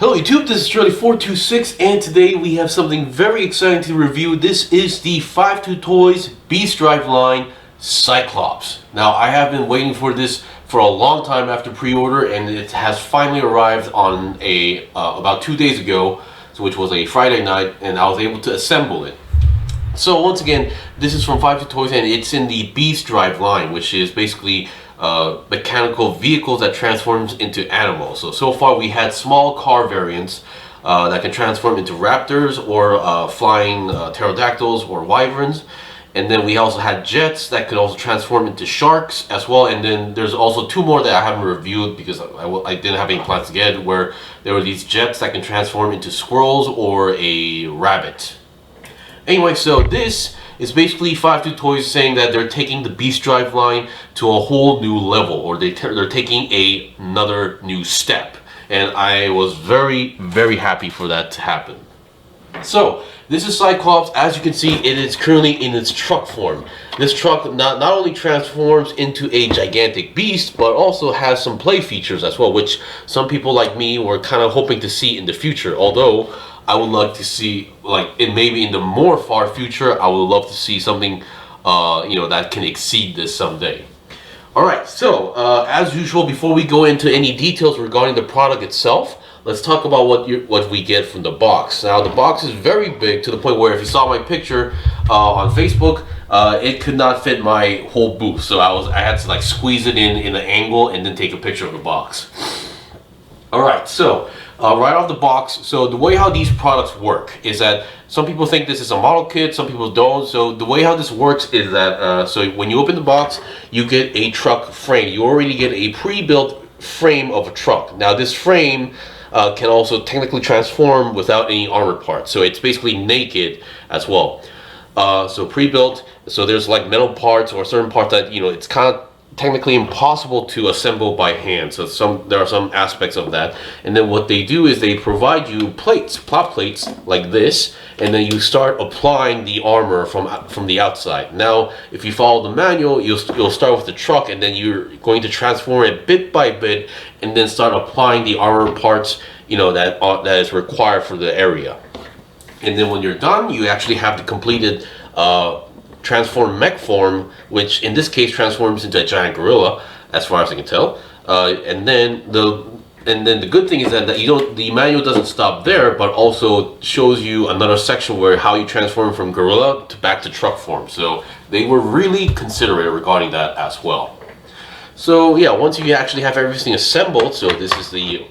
Hello YouTube, this is Charlie426 and today we have something very exciting to review. This is the 52Toys Beastdrive line Cyclops. Now I have been waiting for this for a long time after pre-order, and it has finally arrived on about 2 days ago, which was a Friday night, and I was able to assemble it. So once again, this is from 52Toys and it's in the Beastdrive line, which is basically mechanical vehicles that transforms into animals. So far we had small car variants that can transform into raptors or flying pterodactyls or wyverns, and then we also had jets that could also transform into sharks as well. And then there's also two more that I haven't reviewed because I didn't have any plans to get it, where there were these jets that can transform into squirrels or a rabbit. Anyway, so this is basically 52Toys saying that they're taking the Beastdrive line to a whole new level, or they're taking another new step, and I was very happy for that to happen. So this is Cyclops. As you can see, it is currently in its truck form. This truck not only transforms into a gigantic beast, but also has some play features as well, which some people like me were kind of hoping to see in the future. Although I would like to see, maybe in the more far future, I would love to see something, that can exceed this someday. Alright, so as usual, before we go into any details regarding the product itself, let's talk about what we get from the box. Now, the box is very big, to the point where if you saw my picture on Facebook, it could not fit my whole booth. So I had to squeeze it in an angle and then take a picture of the box. Alright, so right off the box, so the way how these products work is that some people think this is a model kit, some people don't. So the way how this works is that so when you open the box, you get a truck frame. You already get a pre-built frame of a truck. Now this frame can also technically transform without any armor parts, so it's basically naked as well. So pre-built, so there's metal parts or certain parts that it's kind of technically impossible to assemble by hand. So there are some aspects of that, and then what they do is they provide you plot plates like this, and then you start applying the armor from the outside. Now if you follow the manual, you'll start with the truck, and then you're going to transform it bit by bit and then start applying the armor parts that is required for the area. And then when you're done, you actually have the completed transform mech form, which in this case transforms into a giant gorilla, as far as I can tell. And then the good thing is that the manual doesn't stop there, but also shows you another section where how you transform from gorilla back to truck form. So they were really considerate regarding that as well. So yeah, once you actually have everything assembled, so this is the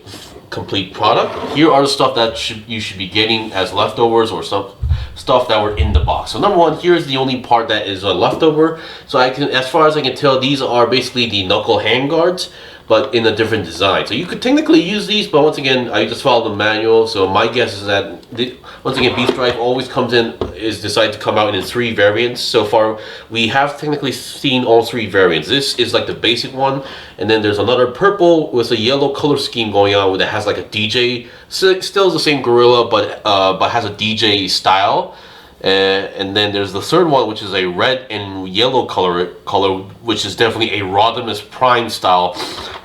complete product. Here are the stuff that you should be getting as leftovers, or some stuff that were in the box. So number one, here's the only part that is a leftover. So as far as I can tell, these are basically the knuckle handguards, but in a different design. So you could technically use these, but once again, I just followed the manual. So my guess is that once again, Beastdrive always decided to come out in 3 variants. So far, we have technically seen all 3 variants. This is the basic one, and then there's another purple with a yellow color scheme going on that has a DJ. Still the same gorilla, but has a DJ style. And then there's the third one, which is a red and yellow color, which is definitely a Rodimus Prime style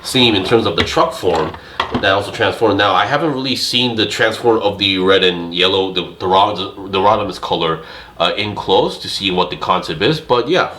theme in terms of the truck form that also transformed. Now I haven't really seen the transform of the red and yellow, the Rodimus color in close to see what the concept is, but yeah,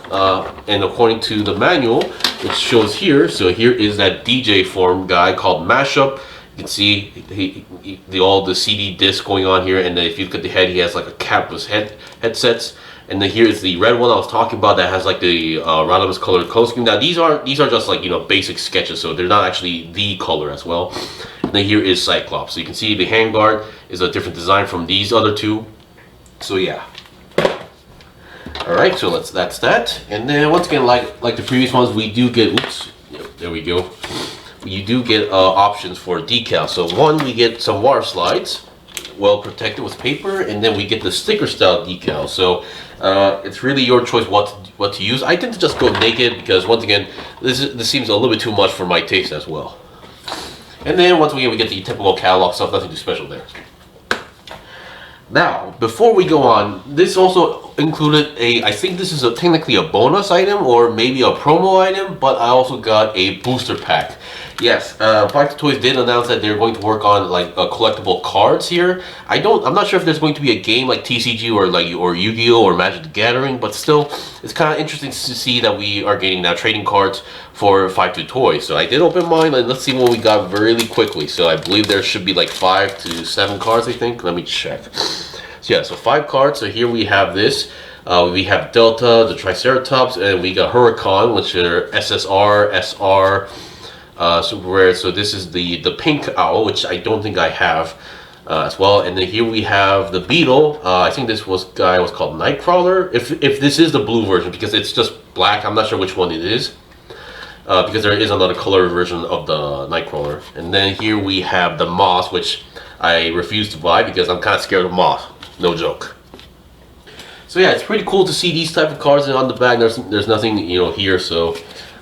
and according to the manual, it shows here. So here is that DJ form guy called Mashup. You can see all the CD disc going on here, and then if you look at the head, he has a capless headsets. And then here is the red one I was talking about that has the Rodimus colored color scheme. Now these are just basic sketches, so they're not actually the color as well. And then here is Cyclops. So you can see the handguard is a different design from these other two. So yeah. Alright, so that's that. And then once again, like the previous ones, we do get, oops, yep, there we go. You do get options for decals. So one, we get some water slides, well protected with paper, and then we get the sticker style decal. So it's really your choice what to use. I tend to just go naked because once again, this seems a little bit too much for my taste as well. And then once again, we get the typical catalog stuff, nothing too special there. Now, before we go on, this also included I think this is technically a bonus item or maybe a promo item, but I also got a booster pack. Yes, 52Toys did announce that they're going to work on like collectible cards here. I'm not sure if there's going to be a game like TCG or Yu-Gi-Oh or Magic the Gathering, but still, it's kind of interesting to see that we are getting now trading cards for 52Toys. So I did open mine, and let's see what we got really quickly. So I believe there should be like 5 to 7 cards, I think. Let me check. So yeah, so 5 cards. So here we have this. We have Delta, the Triceratops, and we got Huracan, which are SSR, SR. Super rare. So this is the pink owl, which I don't think I have as well. And then here we have the beetle. I think this guy was called Nightcrawler. If this is the blue version, because it's just black, I'm not sure which one it is. Because there is another color version of the Nightcrawler. And then here we have the moss, which I refuse to buy because I'm kind of scared of moss. No joke. So yeah, it's pretty cool to see these type of cards, and on the back there's nothing here. So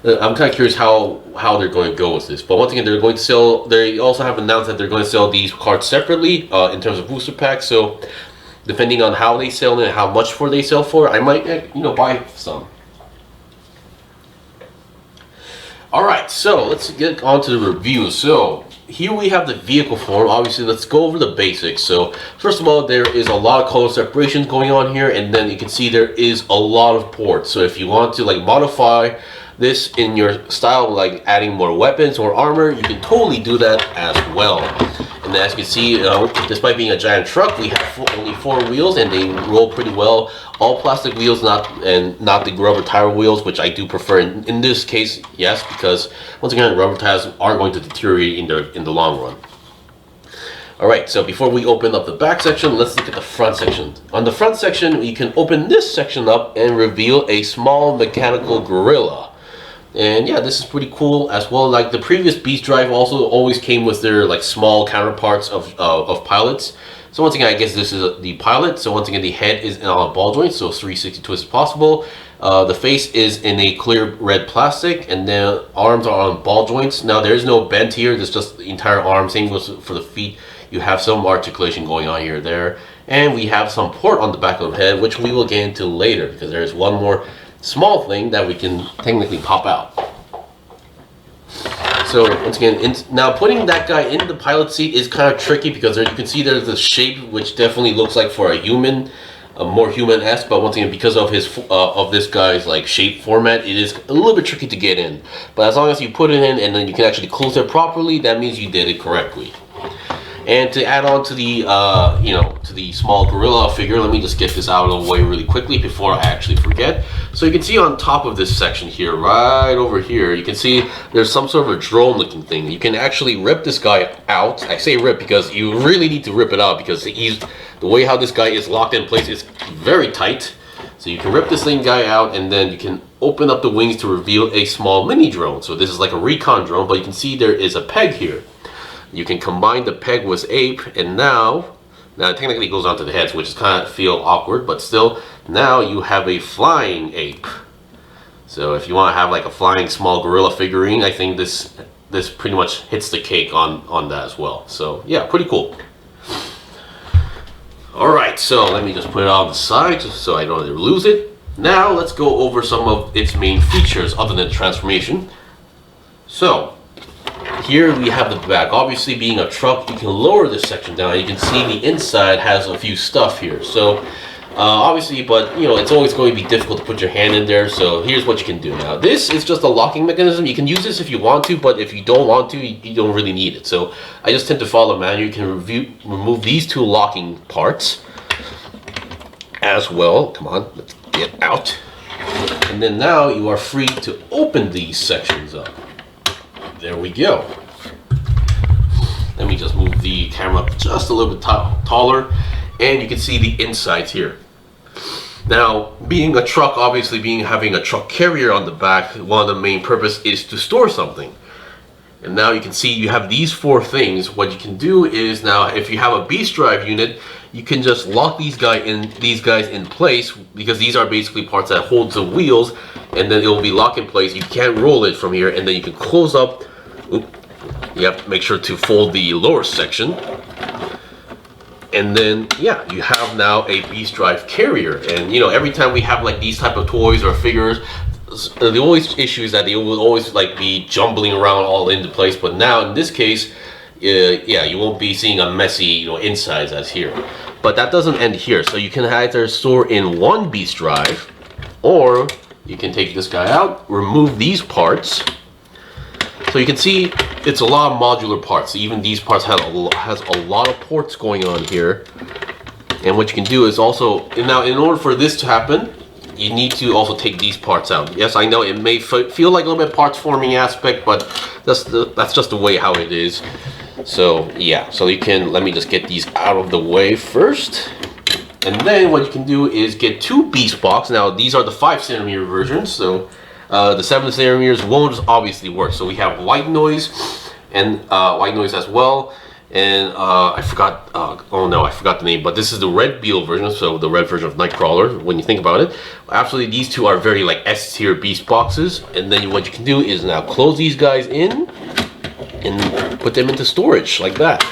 I'm kind of curious how they're going to go with this. But once again, they're going to sell. They also have announced that they're going to sell these cards separately in terms of booster packs. So depending on how they sell and how much they sell for, I might buy some. All right, so let's get on to the review. So here we have the vehicle form. Obviously, let's go over the basics. So first of all, there is a lot of color separations going on here, and then you can see there is a lot of ports. So if you want to like modify this in your style, like adding more weapons or armor, you can totally do that as well. And as you can see, despite being a giant truck, we have only 4 wheels, and they roll pretty well. All plastic wheels, not the rubber tire wheels, which I do prefer in this case. Yes, because once again, rubber tires are going to deteriorate in the long run. Alright, so before we open up the back section, let's look at the front section. On the front section, you can open this section up and reveal a small mechanical gorilla. And yeah, this is pretty cool as well. Like the previous Beastdrive also always came with their like small counterparts of pilots. So once again, I guess this is the pilot. So once again, the head is on a ball joint, so 360 twists is possible. The face is in a clear red plastic, and then arms are on ball joints. Now there is no bend here, there's just the entire arm. Same goes for the feet. You have some articulation going on here there. And we have some port on the back of the head, which we will get into later, because there is one more small thing that we can technically pop out. So once again, now putting that guy in the pilot seat is kind of tricky, because there you can see there's a shape which definitely looks like for a human, more human-esque. But once again, because of his of this guy's like shape format, it is a little bit tricky to get in. But as long as you put it in and then you can actually close it properly, that means you did it correctly. And to add on to the to the small gorilla figure, let me just get this out of the way really quickly before I actually forget. So you can see on top of this section here, right over here, you can see there's some sort of a drone looking thing. You can actually rip this guy out. I say rip because you really need to rip it out, because the way how this guy is locked in place is very tight. So you can rip this guy out, and then you can open up the wings to reveal a small mini drone. So this is like a recon drone, but you can see there is a peg here. You can combine the peg with ape, and now it technically goes onto the heads, which is kind of feel awkward, but still, now you have a flying ape. So if you want to have like a flying small gorilla figurine, I think this pretty much hits the cake on that as well. So yeah, pretty cool. Alright, so let me just put it on the side just so I don't lose it. Now let's go over some of its main features other than transformation. So here we have the back. Obviously, being a truck, you can lower this section down. You can see the inside has a few stuff here. So obviously, but it's always going to be difficult to put your hand in there. So here's what you can do now. This is just a locking mechanism. You can use this if you want to, but if you don't want to, you don't really need it. So I just tend to follow the manual. You can remove these 2 locking parts as well. Come on, let's get out. And then now you are free to open these sections up. There we go. Let me just move the camera up just a little bit taller, and you can see the insides here. Now, being a truck, obviously having a truck carrier on the back, one of the main purpose is to store something. And now you can see you have these 4 things. What you can do is now, if you have a Beastdrive unit, you can just lock these guys in place, because these are basically parts that hold the wheels, and then it will be locked in place. You can't roll it from here, and then you can close up. You have to make sure to fold the lower section, and then yeah, you have now a Beastdrive carrier. And every time we have like these type of toys or figures, the only issue is that they will always like be jumbling around all into place. But now in this case, yeah, you won't be seeing a messy, insides as here. But that doesn't end here. So you can either store in one beast drive, or you can take this guy out, remove these parts. So you can see it's a lot of modular parts. Even these parts has a lot of ports going on here. And what you can do is also, now in order for this to happen, you need to also take these parts out. Yes, I know it may feel like a little bit parts forming aspect, but that's just the way how it is. So yeah, so you can, let me just get these out of the way first. And then what you can do is get two beast box. Now these are the 5cm versions, so the 7cm won't obviously work. So we have white noise and white noise as well. And I forgot, oh no, I forgot the name, but this is the red beetle version, so the red version of Nightcrawler, when you think about it. Absolutely, these two are very like S tier beast boxes. And then what you can do is now close these guys in and put them into storage like that.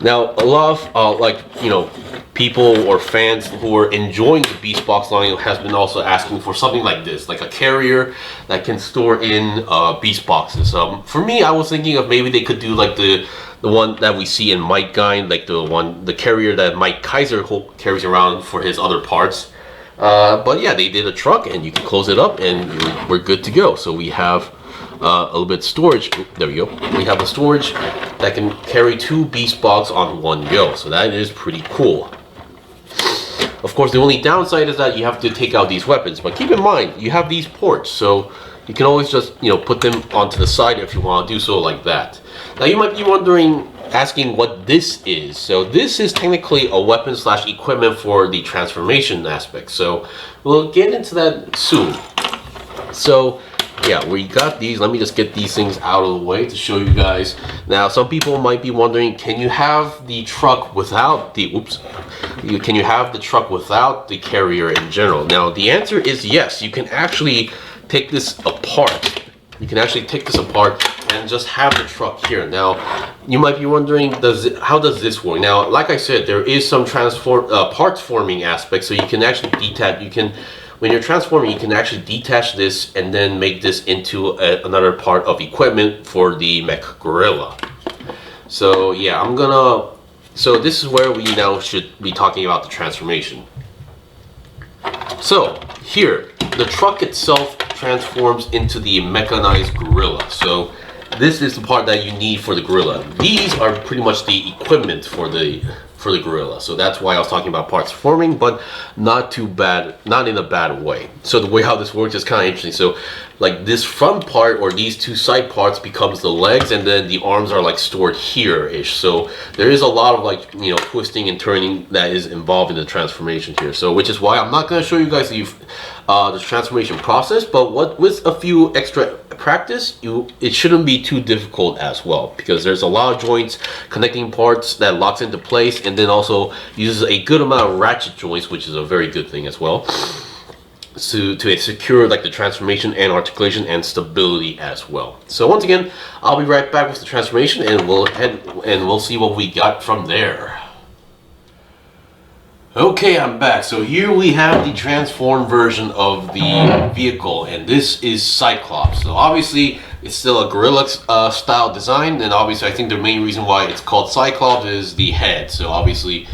Now a lot of people or fans who are enjoying the beast box line has been also asking for something like this, like a carrier that can store in beast boxes. For me, I was thinking of maybe they could do like the one that we see in Mike Guy, like the carrier that Mike Kaiser carries around for his other parts. But yeah, they did a truck, and you can close it up, and we're good to go. So we have a little bit of storage. There we go. We have a storage that can carry two beast box on one go. So that is pretty cool. Of course, the only downside is that you have to take out these weapons, but keep in mind you have these ports, so you can always just put them onto the side if you want to do so like that. Now you might be asking what this is. So this is technically a weapon / equipment for the transformation aspect. So we'll get into that soon. So yeah, we got these. Let me just get these things out of the way to show you guys. Now some people might be wondering, can you have the truck without the can you have the truck without the carrier in general? Now the answer is yes. You can actually take this apart. You can actually take this apart and just have the truck here. Now you might be wondering, how does this work? Now like I said, there is some parts forming aspect, so you can actually detach. When you're transforming, you can actually detach this and then make this into another part of equipment for the mech gorilla. So yeah, so this is where we now should be talking about the transformation. So here, the truck itself transforms into the mechanized gorilla. So this is the part that you need for the gorilla. These are pretty much the equipment for the gorilla. So that's why I was talking about parts forming, but not too bad, not in a bad way. So the way how this works is kind of interesting. So like this front part or these two side parts becomes the legs, and then the arms are like stored here-ish. So there is a lot of twisting and turning that is involved in the transformation here. So which is why I'm not going to show you guys the transformation process, but with a few extra practice, it shouldn't be too difficult as well, because there's a lot of joints connecting parts that locks into place, and then also uses a good amount of ratchet joints, which is a very good thing as well, to secure like the transformation and articulation and stability as well. So once again, I'll be right back with the transformation, and we'll see what we got from there. Okay, I'm back. So here we have the transformed version of the vehicle, and this is Cyclops. So obviously it's still a gorilla style design, and obviously I think the main reason why it's called Cyclops is the head. So obviously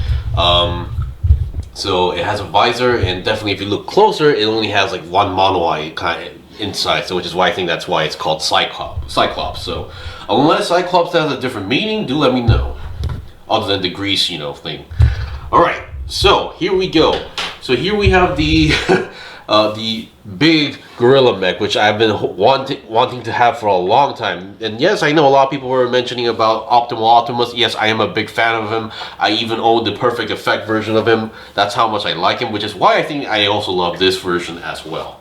so it has a visor, and definitely if you look closer, it only has like one mono eye kind of inside, so which is why I think that's why it's called Cyclops. So unless Cyclops has a different meaning, do let me know, other than the grease thing. Alright, so here we go. So here we have the the big gorilla mech, which I've been wanting to have for a long time. And yes, I know a lot of people were mentioning about Optimus. Yes, I am a big fan of him. I even own the Perfect Effect version of him. That's how much I like him, which is why I think I also love this version as well,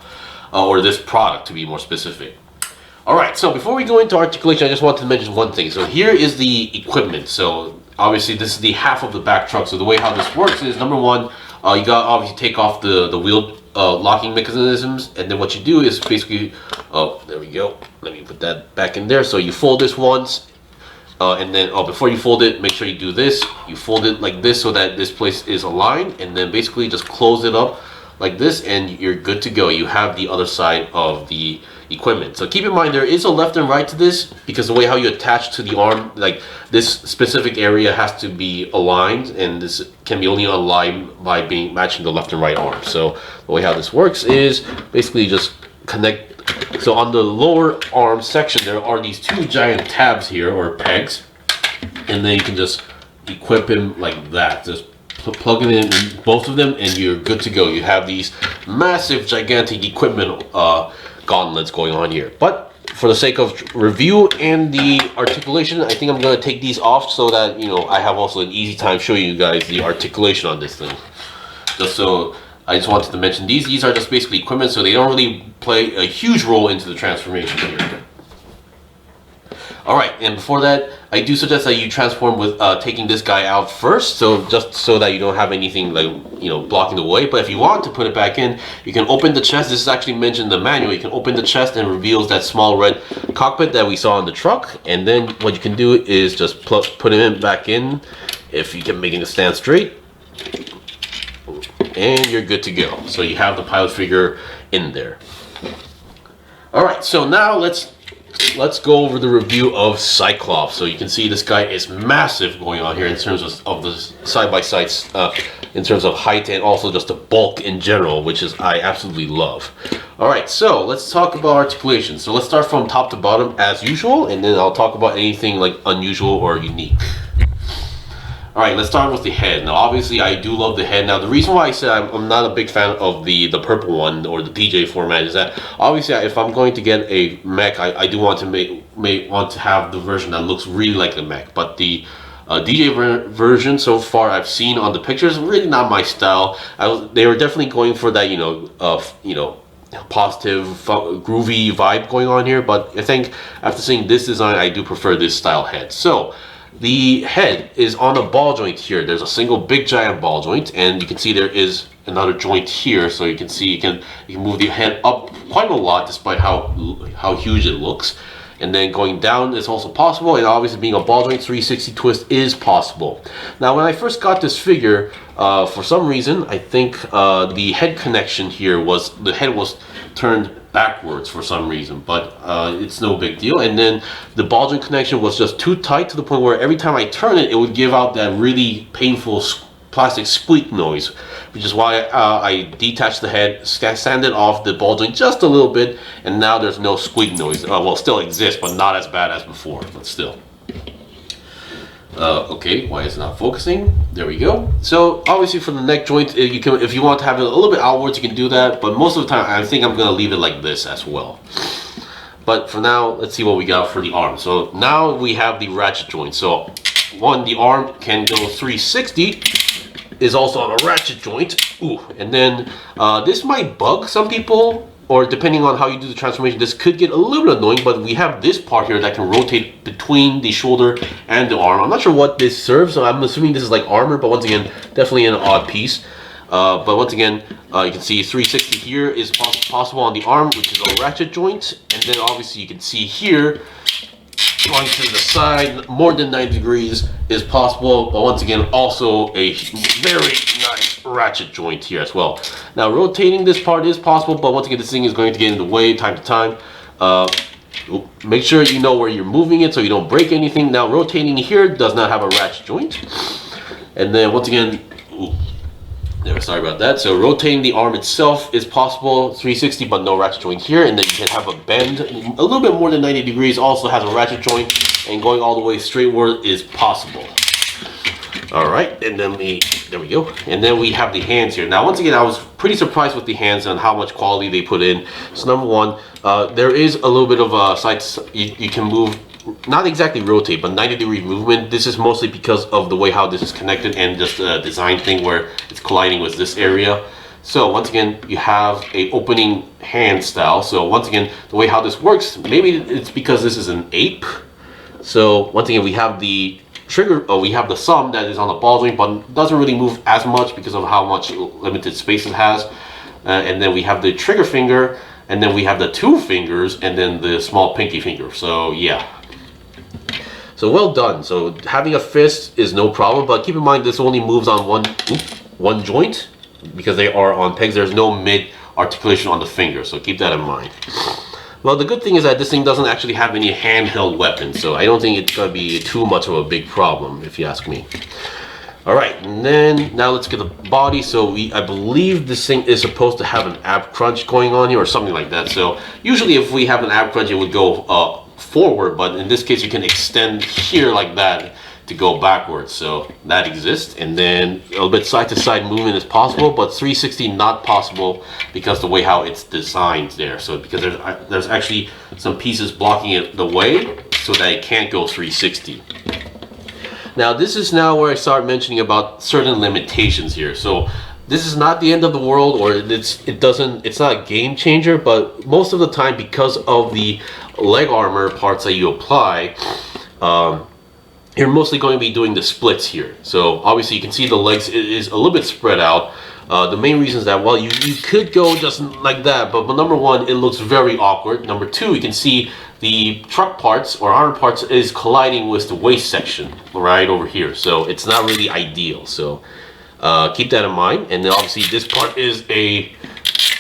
or this product to be more specific. Alright, so before we go into articulation, I just wanted to mention one thing. So here is the equipment. So obviously this is the half of the back truck. So the way how this works is, number one, you got obviously take off the wheel locking mechanisms, and then what you do is basically, oh, there we go, let me put that back in there. So you fold this once, and then before you fold it, make sure you do this. You fold it like this so that this place is aligned, and then basically just close it up like this, and you're good to go. You have the other side of the equipment. So keep in mind there is a left and right to this, because the way how you attach to the arm, like this specific area has to be aligned, and this can be only aligned by being matching the left and right arm. So the way how this works is basically just connect. So on the lower arm section there are these two giant tabs here, or pegs, and then you can just equip him like that. Just plug it in both of them and you're good to go. You have these massive gigantic equipment gauntlets going on here. But for the sake of review and the articulation, I think I'm going to take these off so that, you know, I have also an easy time showing you guys the articulation on this thing. I just wanted to mention these are just basically equipment, so they don't really play a huge role into the transformation here. Alright, and before that, I do suggest that you transform with taking this guy out first, so just so that you don't have anything like, you know, blocking the way. But if you want to put it back in, you can open the chest. This is actually mentioned in the manual. You can open the chest and reveals that small red cockpit that we saw in the truck. And then what you can do is just put him back in, if you can make it stand straight, and you're good to go. So you have the pilot figure in there. Alright, so now let's go over the review of Cyclops. So you can see this guy is massive going on here in terms of the side-by-sides, in terms of height and also just the bulk in general, which is I absolutely love. Alright, so let's talk about articulation. So let's start from top to bottom as usual, and then I'll talk about anything like unusual or unique. Alright, let's start with the head. Now obviously I do love the head. Now the reason why I said I'm not a big fan of the purple one or the DJ format is that obviously if I'm going to get a mech, I do want to want to have the version that looks really like the mech. But the DJ version so far I've seen on the pictures, really not my style. They were definitely going for that, you know, positive, groovy vibe going on here. But I think after seeing this design, I do prefer this style head. So the head is on a ball joint here. There's a single big giant ball joint, and you can see there is another joint here. So you can see you can move the head up quite a lot, despite how huge it looks. And then going down is also possible, and obviously being a ball joint 360 twist is possible. Now when I first got this figure, for some reason I think the head connection here the head was turned backwards for some reason, but it's no big deal. And then the ball joint connection was just too tight to the point where every time I turn it, it would give out that really painful plastic squeak noise, which is why I detached the head, sanded off the ball joint just a little bit, and now there's no squeak noise. Well, it still exists, but not as bad as before, but still. Okay, why is it not focusing? There we go. So obviously for the neck joint, you can, if you want to have it a little bit outwards, you can do that, but most of the time I think I'm going to leave it like this as well. But for now, let's see what we got for the arm. So now we have the ratchet joint. So one, the arm can go 360, is also on a ratchet joint. Ooh, and then this might bug some people, or depending on how you do the transformation, this could get a little bit annoying, but we have this part here that can rotate between the shoulder and the arm. I'm not sure what this serves, so I'm assuming this is like armor, but once again, definitely an odd piece. But once again, you can see 360 here is possible on the arm, which is a ratchet joint. And then obviously you can see here, going to the side, more than 90 degrees is possible, but once again, also a very nice ratchet joint here as well. Now, rotating this part is possible, but once again, this thing is going to get in the way time to time. Make sure you know where you're moving it so you don't break anything. Now, rotating here does not have a ratchet joint. And then once again, sorry about that. So rotating the arm itself is possible, 360, but no ratchet joint here. And then you can have a bend a little bit more than 90 degrees, also has a ratchet joint, and going all the way straightward is possible. All right, and then there we go. And then we have the hands here. Now, once again, I was pretty surprised with the hands and how much quality they put in. So number one, there is a little bit of a side, you can move, not exactly rotate, but 90-degree movement. This is mostly because of the way how this is connected and just a design thing where it's colliding with this area. So once again, you have a opening hand style. So once again, the way how this works, maybe it's because this is an ape. So once again, we have the trigger, we have the thumb that is on the ball joint, but doesn't really move as much because of how much limited space it has. And then we have the trigger finger, and then we have the two fingers, and then the small pinky finger. So yeah. So well done. So having a fist is no problem, but keep in mind this only moves on one joint. because they are on pegs. There's no mid articulation on the finger, so keep that in mind. Well, the good thing is that this thing doesn't actually have any handheld weapons, so I don't think it's going to be too much of a big problem, if you ask me. Alright, and then now let's get the body. So I believe this thing is supposed to have an ab crunch going on here or something like that. So usually if we have an ab crunch, it would go forward, but in this case you can extend here like that to go backwards. So that exists, and then a little bit side to side movement is possible, but 360 not possible because the way how it's designed there. So because there's actually some pieces blocking it the way so that it can't go 360. Now this is now where I start mentioning about certain limitations here. So this is not the end of the world, or it's not a game changer, but most of the time, because of the leg armor parts that you apply, you're mostly going to be doing the splits here. So obviously you can see the legs is a little bit spread out. The main reason is that, well, you could go just like that, but number one, it looks very awkward. Number two, you can see the truck parts or armor parts is colliding with the waist section right over here. So it's not really ideal. So keep that in mind. And then obviously this part is a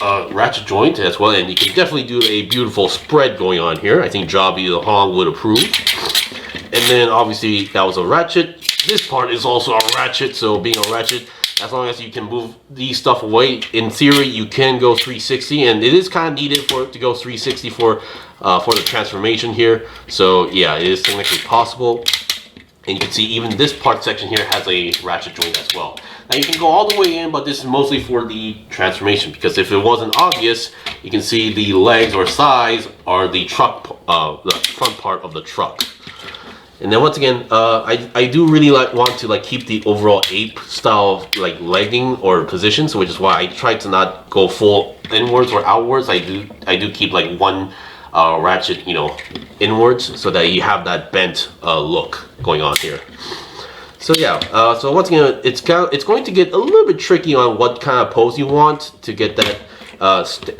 ratchet joint as well, and you can definitely do a beautiful spread going on here. I think Jobby the Hong would approve. And then obviously that was a ratchet. This part is also a ratchet, so being a ratchet, as long as you can move these stuff away, in theory you can go 360, and it is kind of needed for it to go 360 for the transformation here. So yeah, it is technically possible. And you can see even this part section here has a ratchet joint as well. Now you can go all the way in, but this is mostly for the transformation, because if it wasn't obvious, you can see the legs or sides are the truck, the front part of the truck. And then once again, I do really want to keep the overall ape style legging or position, so which is why I try to not go full inwards or outwards. I do keep one ratchet, inwards, so that you have that bent look going on here. So yeah, so once again, it's going to get a little bit tricky on what kind of pose you want to get that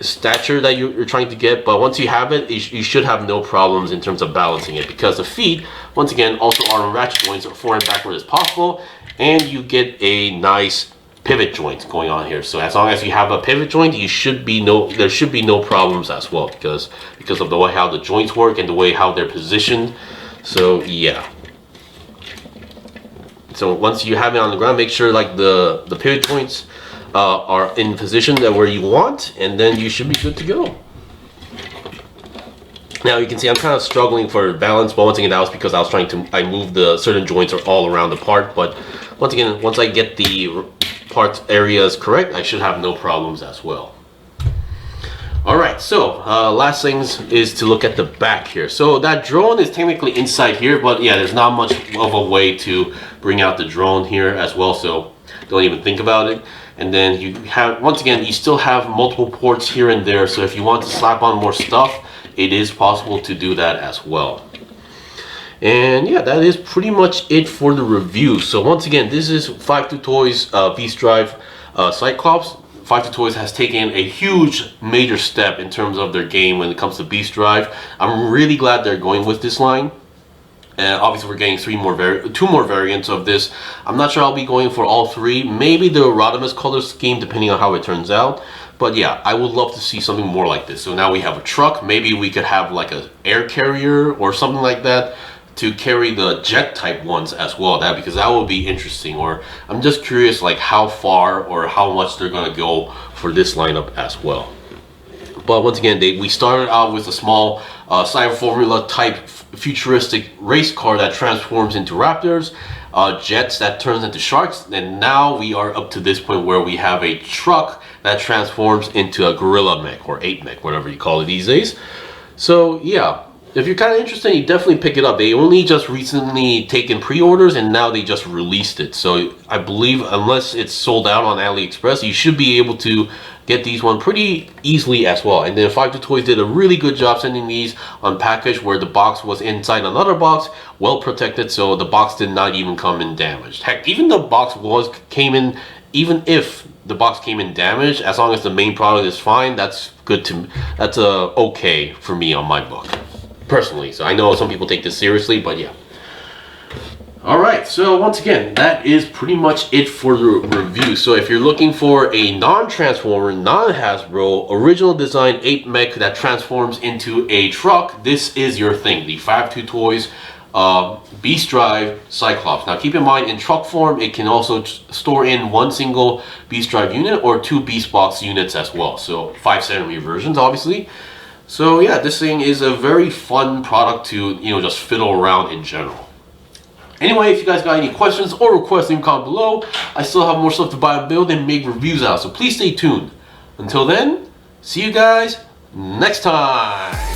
stature that you're trying to get, but once you have it, you should have no problems in terms of balancing it, because the feet, once again, also are ratchet joints, forward and backward as possible, and you get a nice pivot joint going on here. So as long as you have a pivot joint, there should be no problems as well, because of the way how the joints work and the way how they're positioned. So yeah. So once you have it on the ground, make sure the pivot joints are in position where you want, and then you should be good to go. Now you can see I'm kind of struggling for balance, but once again, that was because I moved the certain joints are all around the part. But once again, once I get the part areas correct, I should have no problems as well. Alright, so last things is to look at the back here. So that drone is technically inside here, but yeah, there's not much of a way to bring out the drone here as well, so don't even think about it. And then you have, once again, you still have multiple ports here and there, so if you want to slap on more stuff, it is possible to do that as well. And yeah, that is pretty much it for the review. So once again, this is 52Toys Beastdrive Cyclops. 52Toys has taken a huge major step in terms of their game when it comes to Beastdrive. I'm really glad they're going with this line. And obviously we're getting two more variants of this. I'm not sure I'll be going for all three. Maybe the Rodimus color scheme, depending on how it turns out. But yeah, I would love to see something more like this. So now we have a truck. Maybe we could have an air carrier or something like that to carry the jet type ones as well, because that would be interesting. Or I'm just curious how far or how much they're going to go for this lineup as well. But once again, we started out with a small Cyber Formula type futuristic race car that transforms into raptors, jets that turns into sharks, and now we are up to this point where we have a truck that transforms into a gorilla mech or ape mech, whatever you call it these days. So yeah, if you're kind of interested, you definitely pick it up. They only just recently taken pre-orders and now they just released it. So I believe unless it's sold out on AliExpress, you should be able to get these one pretty easily as well. And then 52Toys did a really good job sending these on package where the box was inside another box, well protected, so the box did not even come in damaged. Heck, even the box came in, even if the box came in damaged, as long as the main product is fine, that's good to, that's okay for me on my book, personally. So I know some people take this seriously, but yeah. Alright, so once again, that is pretty much it for the review. So if you're looking for a non-Transformer, non-Hasbro, original design 8 mech that transforms into a truck, this is your thing. The 52Toys Beastdrive Cyclops. Now keep in mind, in truck form, it can also store in one single Beastdrive unit or two Beastbox units as well. So 5cm versions, obviously. So yeah, this thing is a very fun product to, just fiddle around in general. Anyway, if you guys got any questions or requests, leave a comment below. I still have more stuff to buy and build and make reviews out, so please stay tuned. Until then, see you guys next time.